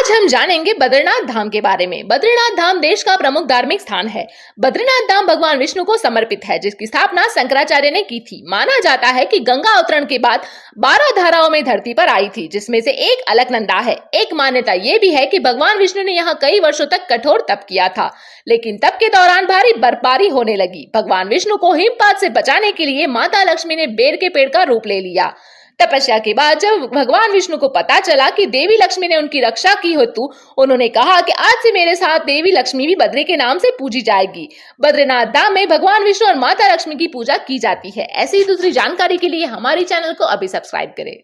आज हम जानेंगे बद्रीनाथ धाम के बारे में। बद्रीनाथ धाम देश का प्रमुख धार्मिक स्थान है। बद्रीनाथ धाम भगवान विष्णु को समर्पित है, जिसकी स्थापना शंकराचार्य ने की थी। माना जाता है कि गंगा अवतरण के बाद 12 धाराओं में धरती पर आई थी, जिसमें से एक अलकनंदा है। एक मान्यता ये भी है कि भगवान विष्णु ने यहाँ कई वर्षों तक कठोर तप किया था, लेकिन तप के दौरान भारी बर्फबारी होने लगी। भगवान विष्णु को हिमपात से बचाने के लिए माता लक्ष्मी ने बेर के पेड़ का रूप ले लिया। तपस्या के बाद जब भगवान विष्णु को पता चला कि देवी लक्ष्मी ने उनकी रक्षा की हेतु उन्होंने कहा कि आज से मेरे साथ देवी लक्ष्मी भी बद्री के नाम से पूजी जाएगी। बद्रीनाथ धाम में भगवान विष्णु और माता लक्ष्मी की पूजा की जाती है। ऐसी दूसरी जानकारी के लिए हमारे चैनल को अभी सब्सक्राइब करें।